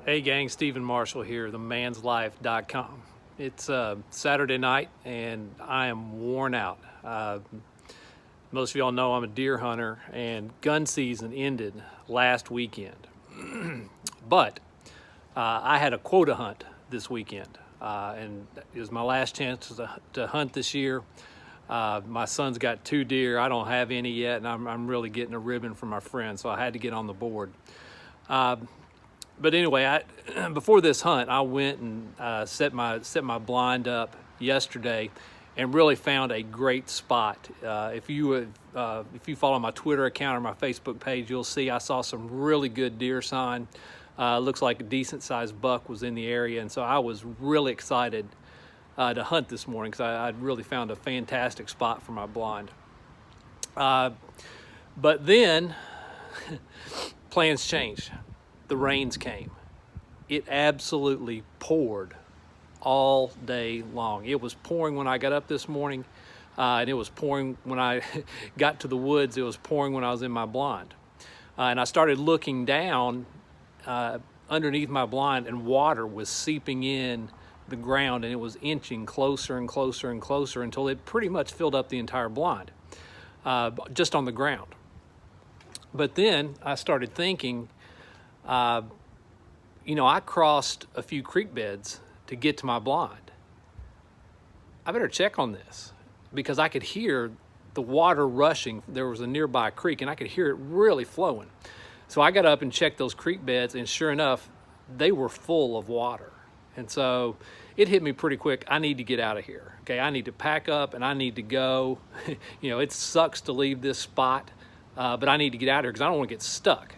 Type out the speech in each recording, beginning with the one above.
Hey gang, Stephen Marshall here, themanslife.com. It's Saturday night and I am worn out. Most of y'all know I'm a deer hunter and gun season ended last weekend. But I had a quota hunt this weekend and it was my last chance to hunt this year. My son's got 2 deer. I don't have any yet, and I'm really getting a ribbon from my friend, so I had to get on the board. But anyway, before this hunt, I went and set my blind up yesterday, and really found a great spot. If you follow my Twitter account or my Facebook page, you'll see I saw some really good deer sign. Looks like a decent sized buck was in the area, and so I was really excited to hunt this morning because I'd really found a fantastic spot for my blind. But then plans changed. The rains came. It absolutely poured all day long. It was pouring when I got up this morning, and it was pouring when I got to the woods. It was pouring when I was in my blind. And I started looking down underneath my blind, and water was seeping in the ground, and it was inching closer and closer and closer until it pretty much filled up the entire blind, just on the ground. But then I started thinking, I crossed a few creek beds to get to my blind. I better check on this because I could hear the water rushing. There was a nearby creek and I could hear it really flowing. So I got up and checked those creek beds, and sure enough, they were full of water. And so it hit me pretty quick. I need to get out of here. Okay, I need to pack up and I need to go. It sucks to leave this spot, but I need to get out of here because I don't want to get stuck.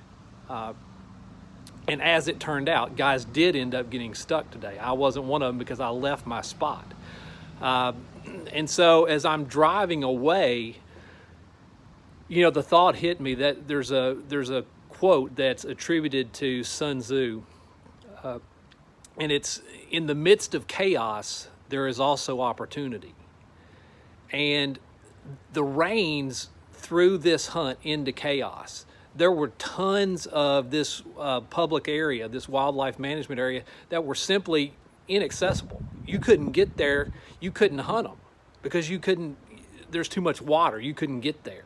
And as it turned out, guys did end up getting stuck today. I wasn't one of them because I left my spot. And so as I'm driving away, the thought hit me that there's a quote that's attributed to Sun Tzu. And it's, in the midst of chaos, there is also opportunity. And the rains threw this hunt into chaos. There were tons of this public area, this wildlife management area, that were simply inaccessible. You couldn't get there. You couldn't hunt them because there's too much water. You couldn't get there.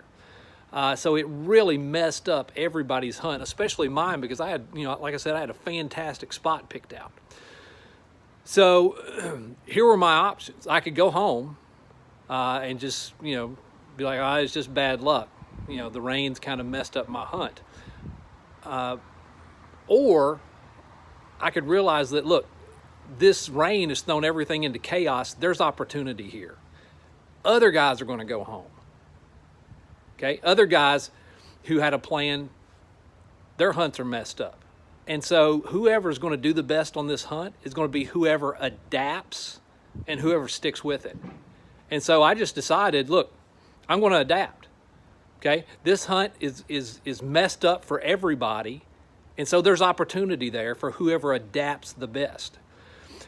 So it really messed up everybody's hunt, especially mine, because I had, like I said, I had a fantastic spot picked out. So here were my options. I could go home and just, be like, it's just bad luck. The rains kind of messed up my hunt. Or I could realize that, look, this rain has thrown everything into chaos. There's opportunity here. Other guys are going to go home. Okay? Other guys who had a plan, their hunts are messed up. And so whoever is going to do the best on this hunt is going to be whoever adapts and whoever sticks with it. And so I just decided, look, I'm going to adapt. Okay, this hunt is messed up for everybody, and so there's opportunity there for whoever adapts the best.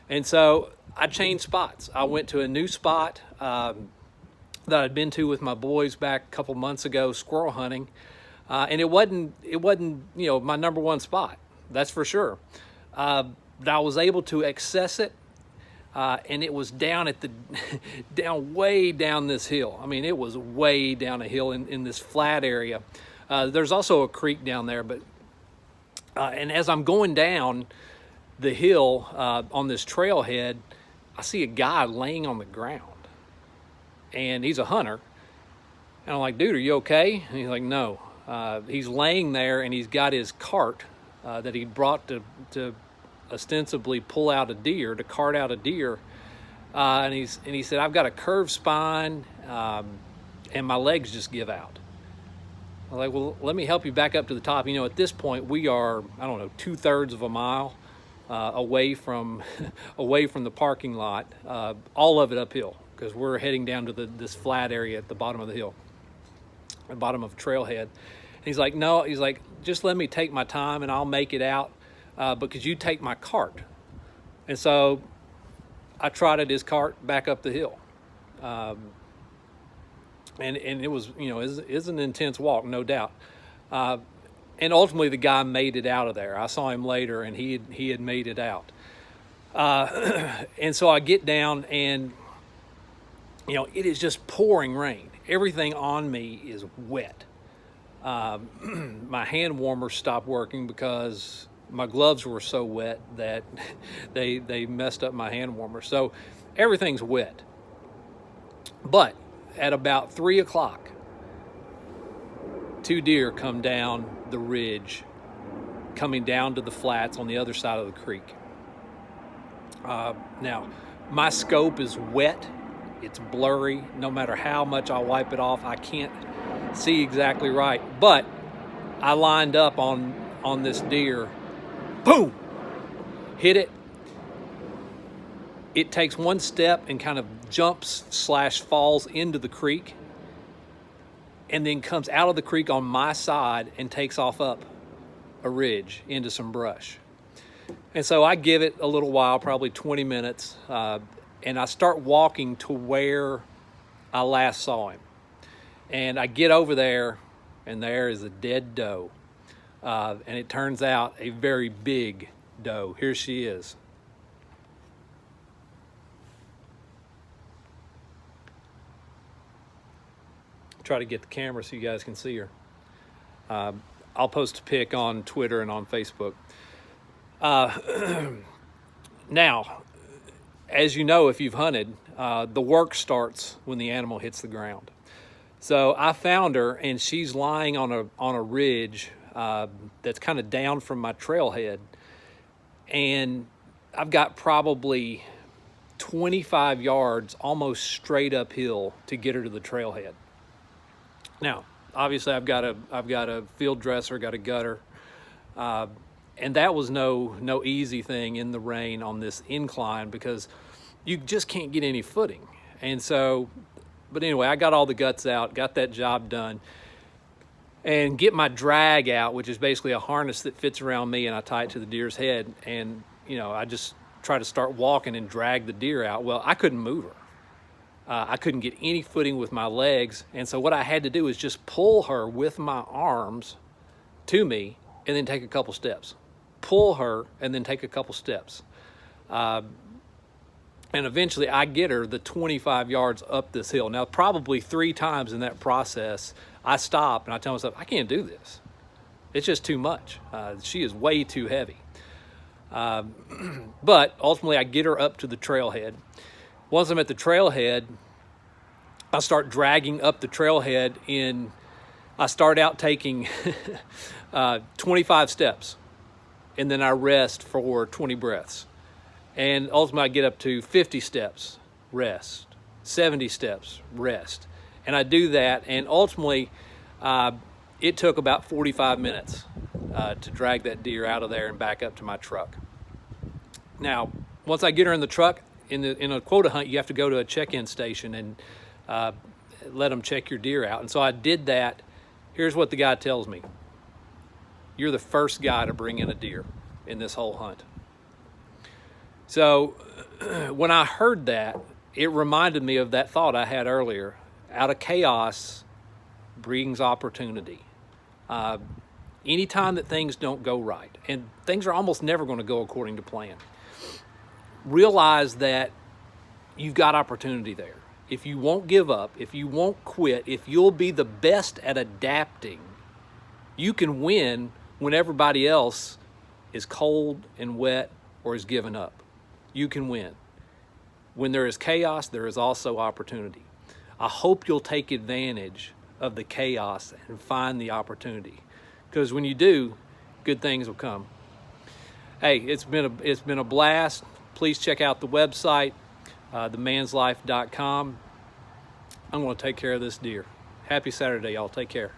And so I changed spots. I went to a new spot that I'd been to with my boys back a couple months ago, squirrel hunting, and it wasn't my number one spot, that's for sure. But I was able to access it. And it was down way down this hill. I mean, it was way down a hill in this flat area. There's also a creek down there, but and as I'm going down the hill on this trailhead, I see a guy laying on the ground, and he's a hunter. And I'm like, dude, are you okay? And he's like, no. He's laying there, and he's got his cart that he brought to ostensibly pull out a deer, to cart out a deer, and he said, I've got a curved spine and my legs just give out. I'm like, well, let me help you back up to the top. At this point we are, 2/3 of a mile away from the parking lot, all of it uphill, because we're heading down to this flat area at the bottom of the hill, the bottom of a trailhead. And he's like, no, just let me take my time and I'll make it out. Because you take my cart. And so I trotted his cart back up the hill. And it was, is an intense walk, no doubt. And ultimately the guy made it out of there. I saw him later, and he had made it out. And so I get down, and it is just pouring rain. Everything on me is wet. My hand warmers stopped working because my gloves were so wet that they messed up my hand warmer. So everything's wet. But at about 3 o'clock, 2 deer come down the ridge, coming down to the flats on the other side of the creek. Now, my scope is wet. It's blurry. No matter how much I wipe it off, I can't see exactly right. But I lined up on this deer. Boom! Hit it. It takes one step and kind of jumps/falls into the creek, and then comes out of the creek on my side and takes off up a ridge into some brush. And so I give it a little while, probably 20 minutes, and I start walking to where I last saw him. And I get over there, and there is a dead doe. And it turns out a very big doe. Here she is. Try to get the camera so you guys can see her. I'll post a pic on Twitter and on Facebook. Now, as you know, if you've hunted, the work starts when the animal hits the ground. So I found her, and she's lying on a ridge that's kind of down from my trailhead, and I've got probably 25 yards almost straight uphill to get her to the trailhead. Now, obviously, I've got a field dresser, got a gutter, and that was no easy thing in the rain on this incline, because you just can't get any footing. And so, but anyway, I got all the guts out, got that job done, and get my drag out, which is basically a harness that fits around me, and I tie it to the deer's head, and I just try to start walking and drag the deer out. Well, I couldn't move her. I couldn't get any footing with my legs, and so what I had to do is just pull her with my arms to me and then take a couple steps. Pull her and then take a couple steps. And eventually I get her the 25 yards up this hill. Now, probably 3 times in that process, I stop and I tell myself, I can't do this. It's just too much. She is way too heavy. But ultimately I get her up to the trailhead. Once I'm at the trailhead, I start dragging up the trailhead I start out taking 25 steps, and then I rest for 20 breaths. And ultimately I get up to 50 steps, rest, 70 steps, rest. And I do that, and ultimately it took about 45 minutes to drag that deer out of there and back up to my truck. Now, once I get her in the truck, in a quota hunt, you have to go to a check-in station and let them check your deer out. And so I did that. Here's what the guy tells me. You're the first guy to bring in a deer in this whole hunt. So when I heard that, it reminded me of that thought I had earlier. Out of chaos brings opportunity. Anytime that things don't go right, and things are almost never going to go according to plan, realize that you've got opportunity there. If you won't give up, if you won't quit, if you'll be the best at adapting, you can win when everybody else is cold and wet or is given up. You can win. When there is chaos, there is also opportunity. I hope you'll take advantage of the chaos and find the opportunity, because when you do, good things will come. Hey, it's been a blast. Please check out the website, themanslife.com. I'm going to take care of this deer. Happy Saturday, y'all. Take care.